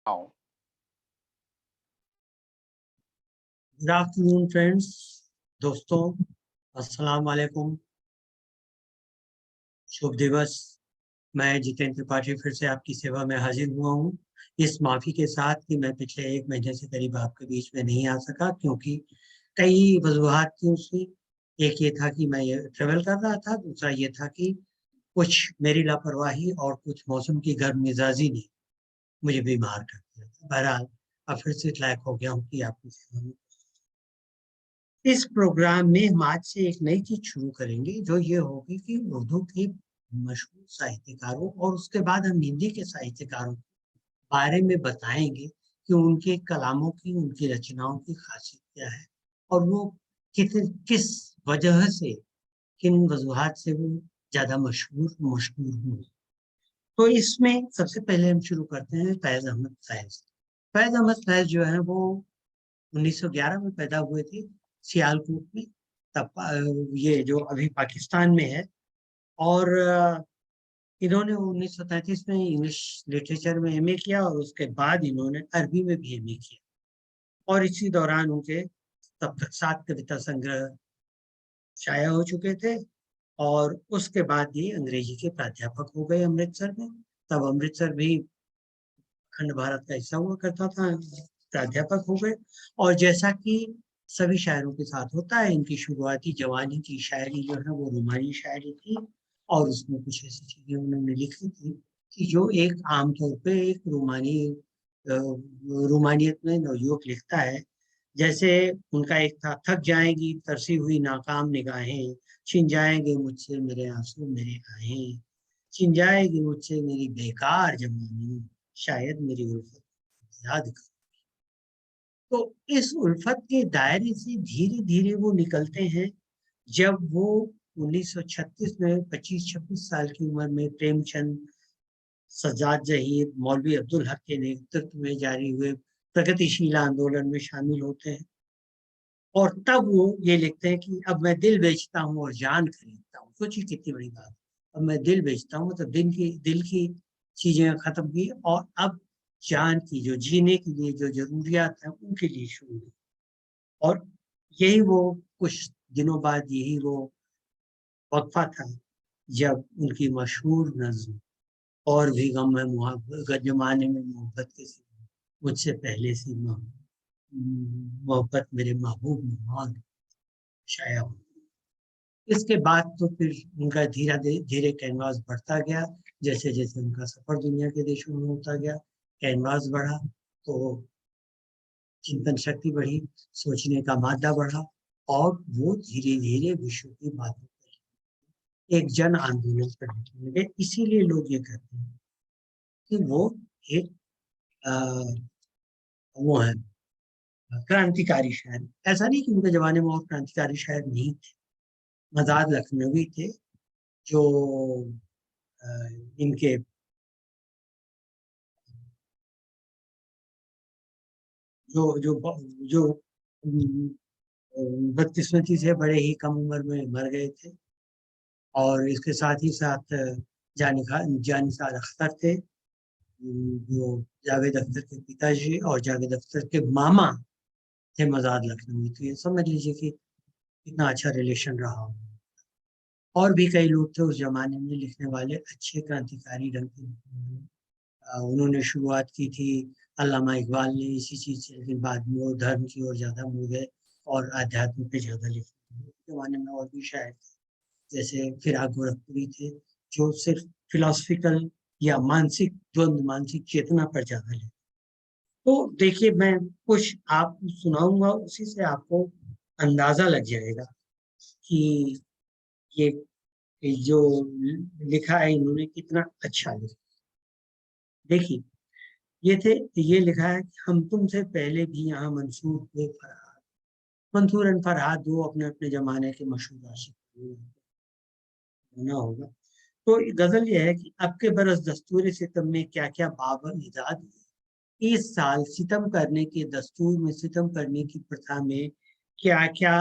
आओ। Good afternoon friends, दोस्तों, अस्सलाम वालेकुम। शुभ दिवस। मैं जितेंद्र त्रिपाठी फिर से आपकी सेवा में हाजिर हुआ हूँ, इस माफी के साथ कि मैं पिछले 1 महीने से करीब आपके बीच में नहीं आ सका, क्योंकि कई वजूहात थी उसकी। एक ये था कि मैं ये ट्रेवल कर रहा था, दूसरा ये था कि कुछ मेरी लापरवाही और कुछ मौसम की गर्म मिजाजी ने मुझे बीमार कर दिया था। बहरहाल अब फिर से लायक हो गया हूँ कि आपकी सेवा में। इस प्रोग्राम में हम आज से एक नई चीज शुरू करेंगे, जो ये होगी कि उर्दू के मशहूर साहित्यकारों और उसके बाद हम हिंदी के साहित्यकारों के बारे में बताएंगे कि उनके कलामों की, उनकी रचनाओं की खासियत क्या है और वो किस वजह से, किन वजूहात से वो ज्यादा मशहूर मशहूर हुए। तो इसमें सबसे पहले हम शुरू करते हैं फैज अहमद फैज। फैज अहमद फैज जो है वो 1911 में पैदा हुए थे, सियालकोट में। तब ये जो अभी पाकिस्तान में है। और इन्होंने 1933 में इंग्लिश लिटरेचर में एमए किया और उसके बाद इन्होंने अरबी में भी एमए किया। और इसी दौरान उनके तब तक 7 कविता संग्रह शाया हो चुके थे। और उसके बाद ये अंग्रेजी के प्राध्यापक हो गए अमृतसर में। तब अमृतसर भी अखंड भारत का हिस्सा हुआ करता था, प्राध्यापक हो गए। और जैसा कि सभी शायरों के साथ होता है, इनकी शुरुआती जवानी की शायरी जो है वो रूमानी शायरी थी। और उसमें कुछ ऐसी चीजें उन्होंने लिखी थी कि जो एक आमतौर पे एक रूमानियत में नवयुवक लिखता है। जैसे उनका एक था, थक जाएंगी तरसी हुई नाकाम निगाहें, छिन जाएंगे मुझसे मेरे आंसू मेरे आहें, छिन जाएगी मुझसे मेरी बेकार जवानी, शायद मेरी उल्फत याद कर। तो इस उल्फत के दायरे से धीरे धीरे वो निकलते हैं, जब वो 1936 में 25-26 साल की उम्र में प्रेमचंद, सज्जाद जहीर, मौलवी अब्दुल हक के नेतृत्व में जारी हुए प्रगतिशील आंदोलन में शामिल होते हैं। और तब वो ये लिखते हैं कि अब मैं दिल बेचता हूँ और जान खरीदता हूँ। सोचिए कितनी बड़ी बात। अब मैं दिल बेचता हूँ, मतलब दिल की चीजें खत्म की, और अब जान की, जो जीने के लिए जो जरूरियात है उनके लिए शुरू हुई। और यही वो कुछ दिनों बाद यही वो वक्फा था जब उनकी मशहूर नज्म और भी गम है मोहब्बत जमाने में मोहब्बत के सिवा, मुझसे पहले से मोहब्बत मेरे महबूब में शाया हुई। इसके बाद तो फिर उनका धीरे धीरे कैनवास बढ़ता गया। जैसे जैसे उनका सफर दुनिया के देशों में होता गया, कैनवास बढ़ा, तो चिंतन शक्ति बढ़ी, सोचने का मादा बढ़ा। और वो धीरे धीरे विश्व की बातों पर एक जन आंदोलन करने लगे। इसीलिए लोग ये कहते हैं कि वो एक आ, वो है क्रांतिकारी शायर। ऐसा नहीं कि उनके जमाने में और क्रांतिकारी शायर नहीं थे। मदाद लखनवी थे, जो अ, इनके जो जो जो बदकिस्मती से बड़े ही कम उम्र में मर गए थे। और इसके साथ ही साथ जानिसार अख्तर थे, जो जावेद अख्तर के पिताजी और जावेद अख्तर के मामा थे मजाद लखनवी। तो ये समझ लीजिए कि कितना अच्छा रिलेशन रहा हो। और भी कई लोग थे उस जमाने में लिखने वाले, अच्छे क्रांतिकारी ढंग के लिखने वाले। उन्होंने शुरुआत की थी, अल्लामा इकबाल ने इसी चीज से, लेकिन बाद में वो धर्म की ओर ज्यादा मुड़ गए और आध्यात्म पे ज्यादा लिखने लगे। उस जमाने में और भी शायर थे, जैसे फिराक गोरखपुरी थे, जो सिर्फ फिलोसफिकल या मानसिक द्वंद, मानसिक चेतना पर ज्यादा लिखे। तो देखिए, मैं कुछ आपको सुनाऊंगा, उसी से आपको अंदाजा लग जाएगा कि ये जो लिखा है इन्होंने कितना अच्छा लिखा। देखिए, ये लिखा है कि हम तुमसे पहले भी यहाँ मंसूर हुए फरहाद। मंसूर एंड फरहाद दो अपने अपने जमाने के मशहूर आशिक होना होगा। तो गजल ये है कि अब के बरस दस्तूर सितम में क्या क्या बाबर इजाद हुए। इस साल सितम करने के दस्तूर में, सितम करने की प्रथा में क्या क्या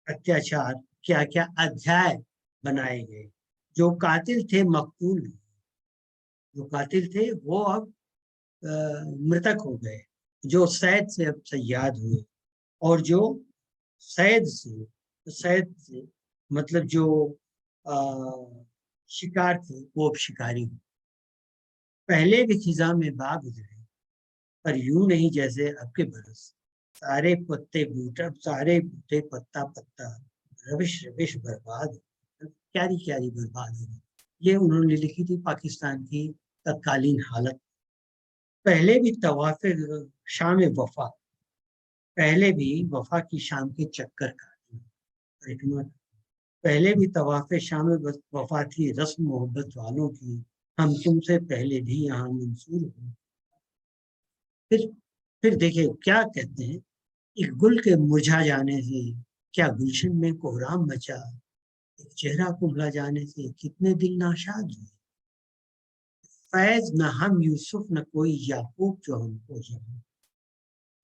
अत्याचार, क्या क्या अध्याय बनाए गए। जो कातिल थे मकतूल, जो कातिल थे वो अब मृतक हो गए, जो सैद से अब सयाद हुए, और जो सैद से मतलब जो शिकार थे वो अब शिकारी हुए। पहले भी खिजा में बाग गुजरे, पर यूं नहीं जैसे अब के बरस। सारे पत्ते बूटा, सारे बूटे पत्ता पत्ता, रविश रविश बर्बाद, क्यारी क्यारी बर्बाद हो गई। ये उन्होंने लिखी थी पाकिस्तान की तत्कालीन हालत। पहले भी तवाफ़ शाम वफा, पहले भी वफा की शाम के चक्कर का, पहले भी तवाफ़े शाम वफा थी रस्म मोहब्बत वालों की, हम तुमसे पहले भी यहाँ मंसूर हो। फिर फिर देखिए क्या कहते हैं, एक गुल के मुरझा जाने से क्या गुलशन में कोहराम मचा, एक चेहरा कुम्हला जाने से कितने दिल नाशाद हुए। फैज न हम यूसुफ न कोई याकूब जो हमको जाने।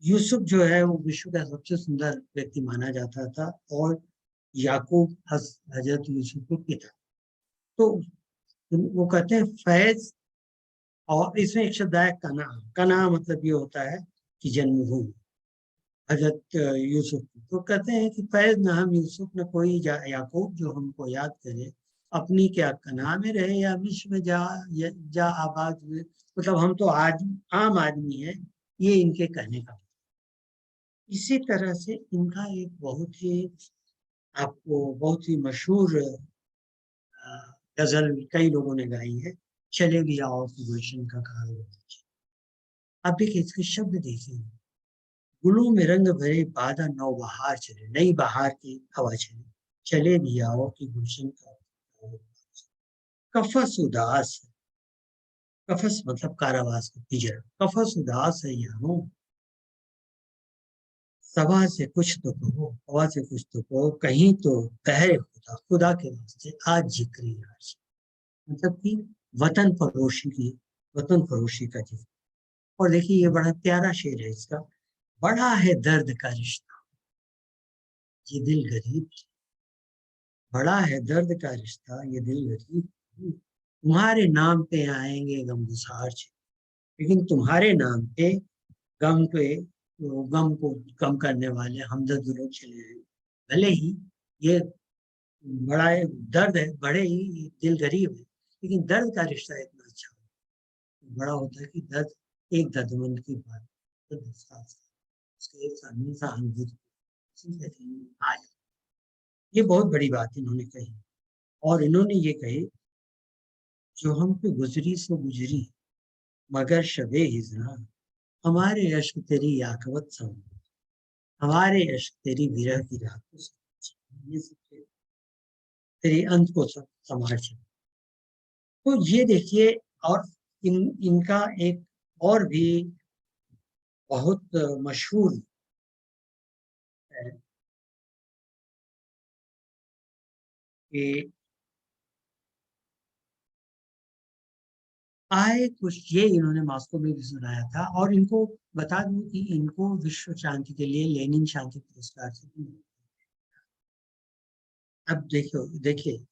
यूसुफ जो है वो विश्व का सबसे सुंदर व्यक्ति माना जाता था, और याकूब हजरत यूसुफ के पिता। तो वो कहते हैं फैज, और इसमें एक शब्द है कना। कना मतलब ये होता है कि जन्मभूमि हजरत यूसुफ की। तो कहते हैं कि फैज न हम यूसुफ न कोई याकूब जो हमको याद करे, अपनी क्या कना में रहे या मिस्र में जा आबाद हुए। मतलब हम तो आज आम आदमी है, ये इनके कहने का। इसी तरह से इनका एक बहुत ही आपको बहुत ही मशहूर गजल कई लोगों ने गाई है, चले भी आओ कि गुलशन का कहा। अब देखिए इसके शब्द देखिए, गुलों में रंग भरे बादा नौ बहार चले, नई बहार की हवा चले, चले भी आओ कि गुलशन का। कफस उदास है, कफस मतलब कारावास का पिंजरा, कफस उदास है यारों, सभा से कुछ तो कहो, हवा से कुछ तो कहो, कहीं तो कहे खुदा, खुदा के वास्ते आज जिक्र यार। मतलब कि वतन फरोशी की, वतन फरोशी का जिक्र। और देखिए ये बड़ा प्यारा शेर है इसका, बड़ा है दर्द का रिश्ता ये दिल गरीब, बड़ा है दर्द का रिश्ता ये दिल गरीब, तुम्हारे नाम पे आएंगे गमगुसार, लेकिन तुम्हारे नाम पे गम पे, गम को कम करने वाले हमदर्द लोग चले आए। भले ही ये बड़ा दर्द है, बड़े ही दिल गरीब है, लेकिन दर्द का रिश्ता इतना अच्छा बड़ा होता है कि दर्द एक दर्दमंद की बात तो दूसरा उसके सामने सहानुभूति आ जाए। ये बहुत बड़ी बात इन्होंने कही, और इन्होंने ये कही, जो हम पे गुजरी सो गुजरी मगर शबे हिजरा, हमारे अश्क तेरी याकवत समझ, हमारे अश्क तेरी विरह की रात को समझ, ये सब तेरी अंत को संभाल। तो ये देखिए, और इनका एक और भी बहुत मशहूर है कि आए कुछ, ये इन्होंने मॉस्को में भी सुनाया था, और इनको बता दूं कि इनको विश्व शांति के लिए लेनिन शांति पुरस्कार से भी मिला। अब देखो देखिए,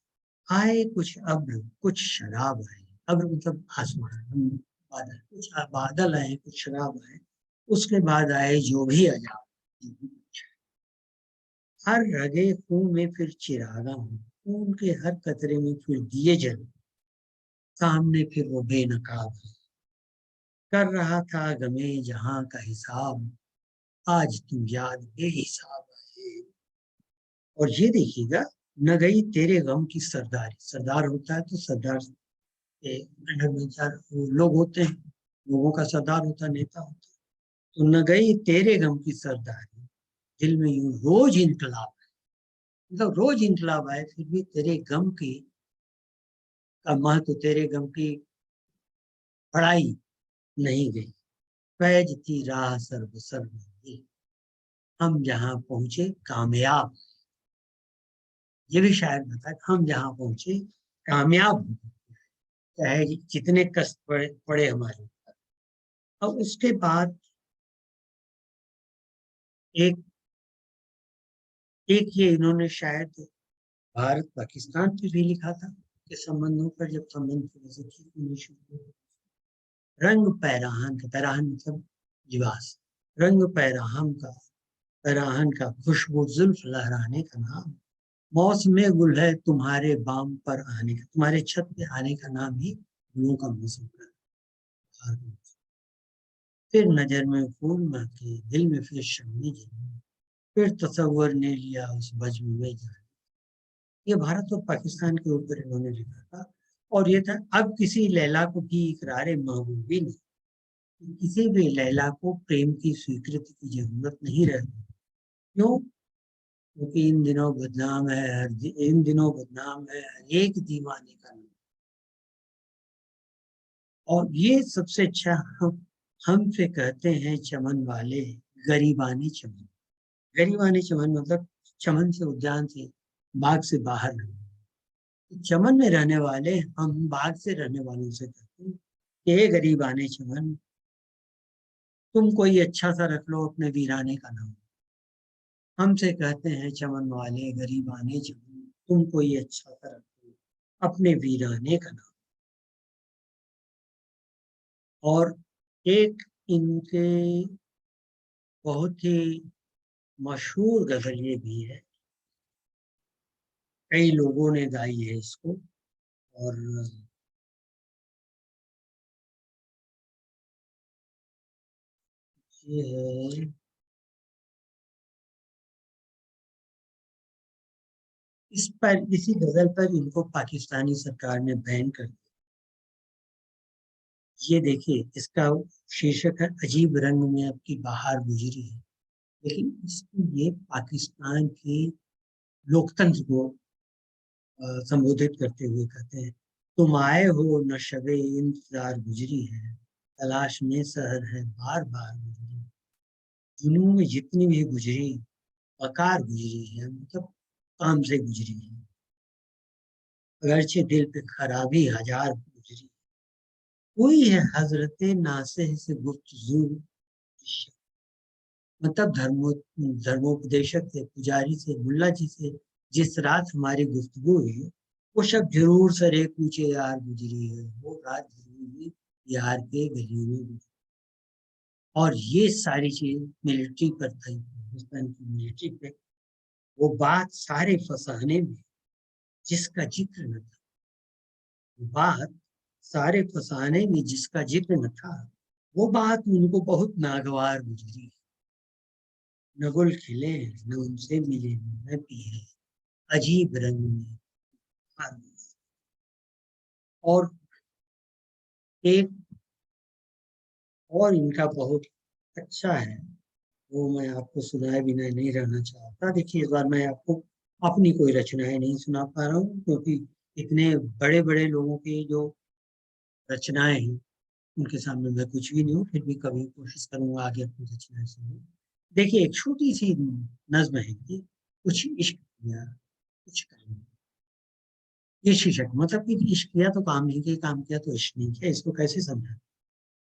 आए कुछ अब्र कुछ शराब आए, अब्र मतलब आसमान, बादल, कुछ बादल आए कुछ शराब आए, उसके बाद आए जो भी अजाब, हर रगे खून में फिर चिरागा हूँ, खून के हर कतरे में फिर दिए जल, सामने फिर वो बेनकाब है, कर रहा था गमे जहां का हिसाब, आज तुम याद बेहिसाब आए। और ये देखिएगा, न गई तेरे गम की सरदारी, सरदार होता है तो सरदार के अंडर में चार लोग होते हैं, लोगों का सरदार होता है, नेता होता है। तो न गई तेरे गम की सरदारी, दिल में यूं रोज इनकलाब, मतलब रोज इनकलाब आए फिर भी तेरे गम की का महत्व, तेरे गम की पढ़ाई नहीं गई। फैज थी राह सर्व सर्व, हम जहां पहुंचे कामयाब, ये भी शायद बता, हम जहां पहुंचे कामयाब, चाहे जितने कष्ट पड़े हमारे। अब उसके बाद एक एक ये इन्होंने शायद भारत पाकिस्तान पे भी लिखा था, के संबंधों पर, जब संबंध थोड़े से ठीक होने शुरू हुए। रंग पैराहन का, पैराहन मतलब लिबास, रंग पैराहन का खुशबू जुल्फ लहराने का नाम, मौसम गुल है तुम्हारे बाम पर आने का, तुम्हारे छत पे आने का नाम ही गुलों का मौसम है। फिर नजर में फूल महके, दिल में फिर शम्मी जमी, फिर तसव्वुर ने लिया उस बज्म में जान। ये भारत और पाकिस्तान के ऊपर इन्होंने लिखा था। और ये था, अब किसी लैला को भी इकरार महबूबी नहीं, किसी भी लैला को प्रेम की स्वीकृति की जरूरत नहीं रहती। क्यों? क्योंकि इन दिनों बदनाम है हर एक दीवाने का नाम। और ये सबसे अच्छा, हमसे कहते हैं चमन वाले गरीबाने चमन। गरीबाने चमन मतलब चमन से, उद्यान से, बाग से बाहर रहना। चमन में रहने वाले हम बाग से रहने वालों से कहते हैं कि ये गरीबाने चमन, तुम कोई अच्छा सा रख लो अपने वीराने का नाम। हमसे कहते हैं चमन वाले गरीबाने चमन, तुम कोई अच्छा सा रख लो अपने वीराने का नाम। और एक इनके बहुत ही मशहूर गजल ये भी है, कई लोगों ने गाई है इसको। और ये है, इस पर, इसी गजल पर इनको पाकिस्तानी सरकार ने बैन कर दिया। ये देखिए, इसका शीर्षक है अजीब रंग में अब की बहार गुजरी है। लेकिन इसको ये पाकिस्तान के लोकतंत्र को संबोधित करते हुए कहते हैं, तुम आए हो न शबे इंतजार गुजरी है, तलाश में सहर है बार बार गुजरी, जुनून में जितनी भी गुजरी अकार गुजरी है, मतलब काम से गुजरी है, अगरचे दिल पे खराबी हजार गुजरी, कोई है हजरत नासिह से गुफ्तगू, मतलब धर्मोपदेशक से, पुजारी से, मुल्ला जी से जिस रात हमारी गुफ्तगू हुई, वो शब जरूर सरे कूचे यार गुजरी है, वो रात जरूर ही यार के गलियों में गुजरी। और ये सारी चीज मिलिट्री पर थी, हिंदुस्तान की मिलिट्री पे। वो बात सारे फसाने में जिसका जिक्र न था, वो बात सारे फसाने में जिसका जिक्र न था, वो बात उनको बहुत नागवार गुजरी, न गुल खिले न उनसे मिले न पिए अजीब रंग में हार। और एक और इनका बहुत अच्छा है, वो मैं आपको सुनाए बिना नहीं रहना चाहता। देखिए, इस बार मैं आपको अपनी कोई रचनाएं नहीं सुना पा रहा हूँ, क्योंकि इतने बड़े बड़े लोगों की जो रचनाएं हैं उनके सामने मैं कुछ भी नहीं हूँ। फिर भी कभी कोशिश करूंगा आगे अपनी रचनाएं सुनूं। देखिए, एक छोटी सी नज्म है कि कुछ इश्क किया कुछ काम नहीं। ये शीर्षक, मतलब कि इश्क किया तो काम नहीं किया, काम किया तो इश्क नहीं किया। इसको कैसे समझा?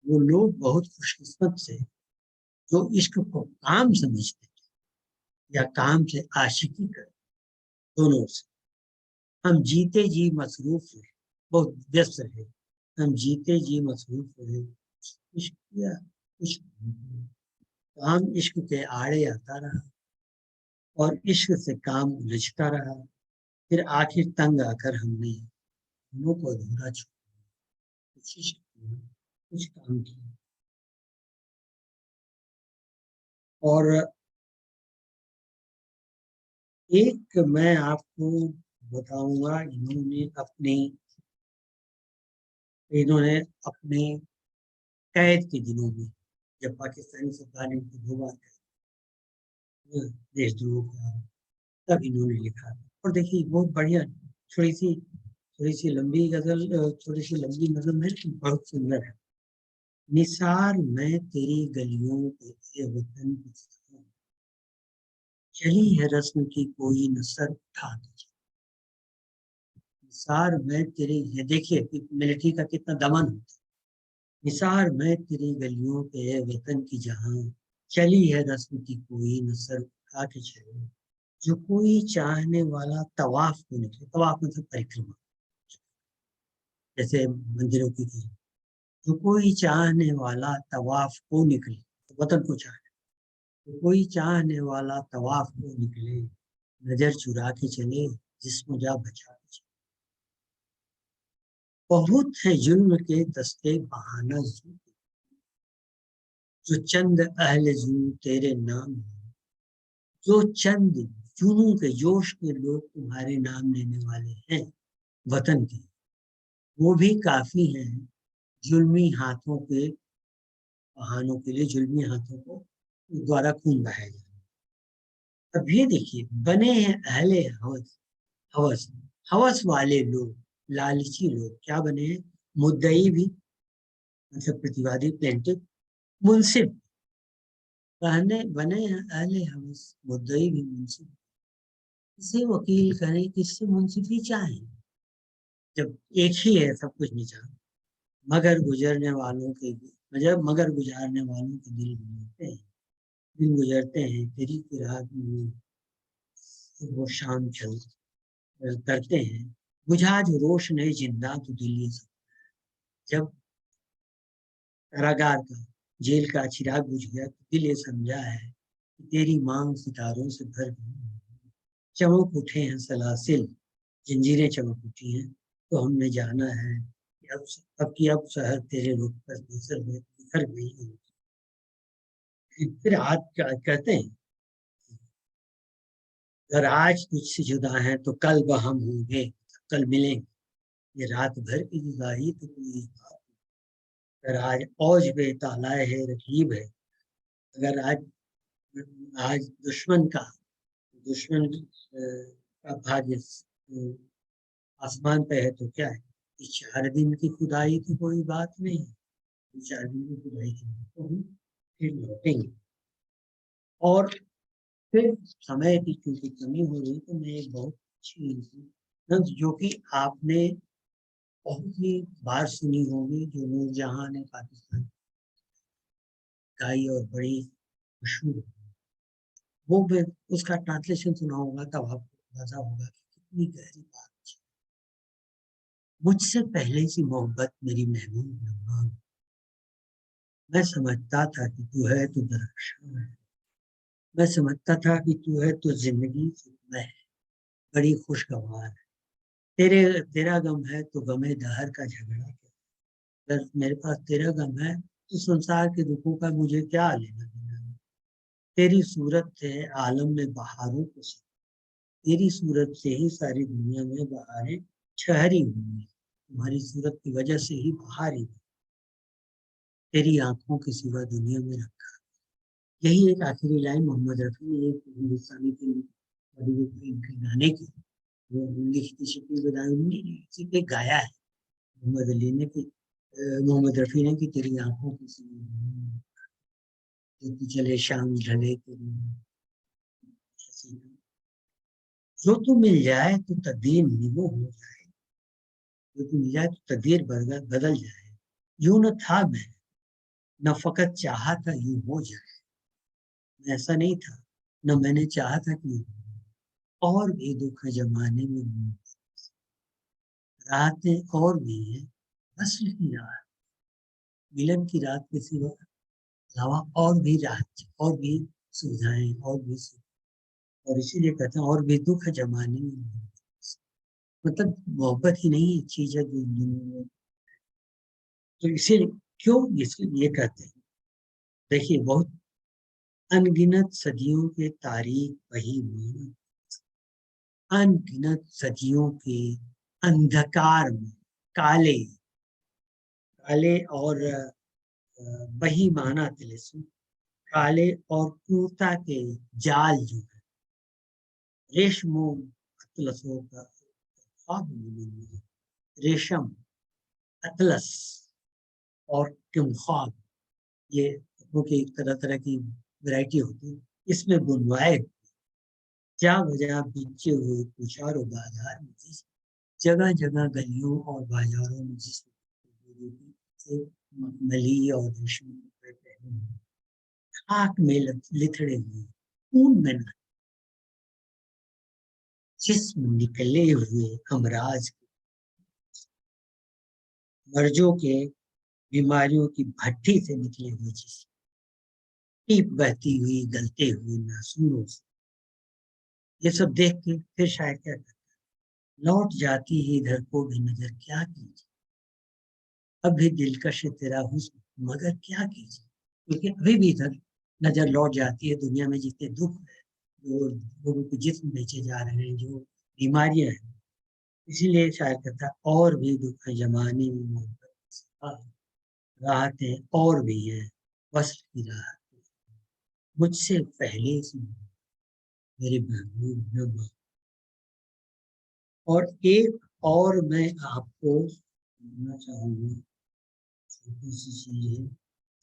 वो लोग बहुत खुशकिस्मत से जो इश्क को काम समझते या काम से आशिकी कर, दोनों से। हम जीते जी मसरूफ रहे, बहुत व्यस्त रहे, हम जीते जी मसरूफ रहे, इश्क किया कुछ नहीं किया। काम इश्क के आड़े आता रहा और इश्क से काम उलझता रहा, फिर आखिर तंग आकर हमने दोनों को अधूरा छोड़ा, कुछ इश्क किया कुछ काम किया। और एक मैं आपको बताऊंगा, इन्होंने अपने कैद के दिनों में, जब पाकिस्तानी सरकार ने इनको 2 बार देशद्रोह का, तब इन्होंने लिखा। और देखिए, बहुत बढ़िया, थोड़ी सी थोड़ी सी लंबी गजल, थोड़ी सी लंबी नज़म है लेकिन बहुत सुंदर है। निसार मैं तेरी गलियों पे ये वतन की सफर, चली है रस्म की कोई नसर उठा के चली। निसार मैं तेरी, ये देखिए कि मिलिट्री का कितना दमन होता है। निसार मैं तेरी गलियों पे ये वतन की जहां, चली है रस्म की कोई नसर उठा के चली, जो कोई चाहने वाला तवाफ को निकले, तवाफ मतलब परिक्रमा, जैसे मंदिरों की थी, जो कोई चाहने वाला तवाफ को निकले, वतन को चाहे, तो कोई चाहने वाला तवाफ को निकले, नजर चुरा के चले, जिस्म जा बचा के चले। बहुत है जुल्म के दस्ते बहाना जो चंद अहले जुल्म तेरे नाम है। जो चंद जुनून के जोश के लोग तुम्हारे नाम लेने वाले हैं वतन के, वो भी काफी हैं जुल्मी हाथों के बहानों के लिए, जुल्मी हाथों को द्वारा खून बहाया जाए। अब ये देखिए, बने हैं अहले हवस, हवस हवस वाले लोग, लालची लोग क्या बने हैं? मुद्दई भी, मतलब प्रतिवादी, प्लेंटिव, मुंसिफ, बने बने हैं अहले हवस, मुद्दई भी, मुंसिफ। किसे वकील करें, किससे मुंसिफी चाहें, जब एक ही है सब कुछ निजाम। मगर गुजरने वालों के, मगर गुजारने वालों के दिल गुजरते हैं, दिन गुजरते हैं तेरी रात में, वो शाम चल करते हैं। बुझा जो रोशनी जिंदा तो दिल ये सब। जब कारागार का, जेल का चिराग बुझ गया तो दिल ये समझा है कि तेरी मांग सितारों से भर गई। चमक उठे हैं सलासिल, जंजीरें चमक उठी हैं, तो हमने जाना है कि अब शहर तेरे रुख पर बिखर गई है। फिर आज कहते हैं, अगर आज तुझसे जुदा है तो कल हम होंगे, कल मिलेंगे। ये रात भर की जुदाई तो कोई बात। अगर आज औज बेतालाए है, रकीब है, अगर आज आज दुश्मन का भाग्य आसमान पे है तो क्या है? ये 4 दिन की खुदाई तो कोई बात नहीं है। ये 4 दिन की खुदाई के बाद तो हम फिर लौटेंगे। और फिर समय की क्योंकि कमी हो रही, तो मैं एक बहुत अच्छी नज़्म जो कि आपने बहुत ही बार सुनी होगी, जो नूरजहां ने पाकिस्तान गाई और बड़ी मशहूर, वो उसका ट्रांसलेशन सुना होगा तब आपको अंदाजा होगा कि कितनी गहरी बात है। मुझसे पहले सी मोहब्बत मेरी महबूब नवाब, मैं समझता था कि तू है तो दरख्शां है, मैं समझता था कि तू है तो जिंदगी मैं है, बड़ी खुशगवार है। तेरा गम है तो गमे दहर का झगड़ा क्या, अगर मेरे पास तेरा गम है तो संसार के दुखों का मुझे क्या लेना देना है। तेरी सूरत है आलम में बहारों को, तेरी सूरत से ही सारी दुनिया में बहारें ठहरी हुई है, तुम्हारी सूरत की वजह से ही बहार ही तेरी आंखों के सिवा दुनिया में रखा। यही एक आखिरी लाइन मोहम्मद रफी ने एक हिंदुस्तानी फिल्म बॉलीवुड फिल्म के गाने की, वो लिखती शकील इसी पे गाया है मोहम्मद अली ने कि मोहम्मद रफी ने कि तेरी आंखों की सिवा दुनिया में, जो तू चले शाम ढले तेरी जो तू मिल जाए तो तकदीर निगो हो जाए, जो तू मिल जाए तो तकदीर बदल जाए। यूं न था मैं, न फकत चाहा था यूं हो जाए, ऐसा नहीं था, न मैंने चाहा था कि और भी दुख है जमाने में, रातें और भी हैं, वस्ल की रात, मिलन की रात के सिवा अलावा और भी रात, और भी सुविधाएं, और भी सुख, और इसीलिए कहते हैं और भी दुख है जमाने में। मतलब मोहब्बत ही नहीं एक चीज है जो दुनिया में, तो इसीलिए क्यों ये कहते हैं। देखिए, बहुत अनगिनत सदियों के तारीख वही माना, अनगिनत सदियों के अंधकार में, काले काले और वही माना तिलिस्म, काले और क्रूरता के जाल जो है, रेशमो अतलसों का ख्वाब में, रेशम, अतलस और ख्वाब, ये की तरह तरह की वैरायटी होती है, इसमें बुनवाए जा बजा बिछे हुए कुशारो बाजार में, जिस जगह जगह गलियों और बाजारों में जिस मखमली और रेशमी कपड़े पहने हुए, खाक में लिथड़े हुए, खून में जिस्म निकले हुए, अमराज मर्जों के बीमारियों की भट्टी से निकले हुए जिसम, टीप बहती हुई गलते हुए नासूरों से, ये सब देख के फिर शायद क्या करता, लौट जाती है इधर को भी नजर क्या कीजिए, अब भी दिलकश है तेरा हुस्न मगर क्या कीजिए, क्योंकि अभी भी इधर नजर लौट जाती है दुनिया में जितने दुख है, जो लोगों को जिस्म बेचे जा रहे हैं, जो बीमारियां हैं, इसीलिए शायद कहता और भी दुख है जमाने में मोहब्बत, राहतें और भी हैं वस्ल की राहत, मुझसे पहले से मेरे महबूब नबा। और एक और मैं आपको सुनाना चाहूंगा, छोटी सी चीज है,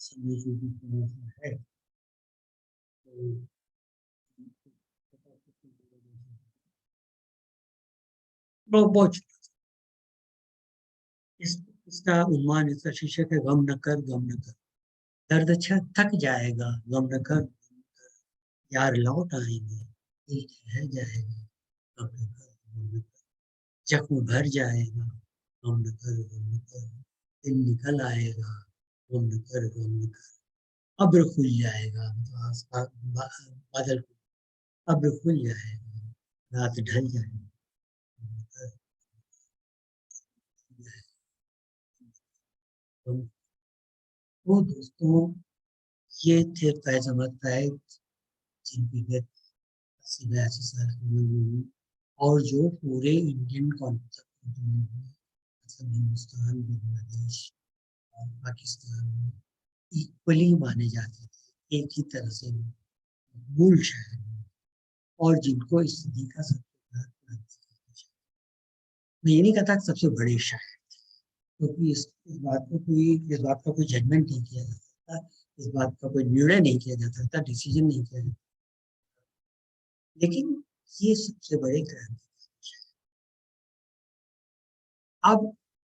समय की भी थोड़ा सा है, तो बहुत इस इसका उन्वान, इसका शीर्षक है गम न कर गम न कर, दर्द थक जाएगा गम न कर, यार लौट आएंगे दिल ठहर जाएगा गम न कर गम न कर, जख्म भर जाएगा गम न कर गम न कर, दिन निकल आएगा गम न कर गम न कर, अब्र खुल जाएगा, तो आसमान बादल, अब्र खुल जाएगा, रात ढल जाएगी, तो दोस्तों ये थे फैज अहमद फैज, जिनकी डेथ 80-82 साल की उम्र में हुई, और जो पूरे इंडियन कॉन्सेप्ट में, मतलब हिंदुस्तान, बांग्लादेश और पाकिस्तान में इक्वली माने जाते थे, एक ही तरह से मूल शायर हैं, और जिनको इस सदी का सबसे बड़ा मैं ये नहीं कहता कि सबसे बड़े शायर, क्योंकि इस बात का कोई जजमेंट नहीं किया जा सकता, इस बात का कोई निर्णय नहीं किया जा सकता, डिसीजन नहीं किया जा सकता, लेकिन ये सबसे बड़े क्रांति। अब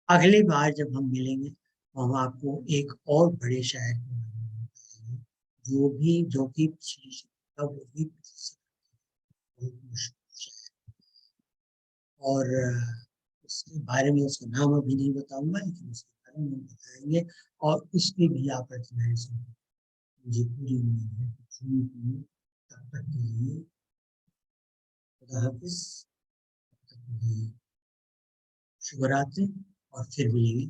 अगली बार जब हम मिलेंगे तो हम आपको एक और बड़े शायर के बारे में बताएंगे, जो कि पिछली शताब्दी का वो भी बहुत मशहूर शायर, और उसके बारे में उसका नाम अभी नहीं बताऊंगा, लेकिन उसके बारे में हम बताएंगे, और उसकी भी आप रचनाएं सुनिए, मुझे पूरी उम्मीद है कि सुनिए। तब तक के लिए खुदा हाफिज, तब तक के लिए शुभ रात्रि, और फिर मिलेंगे।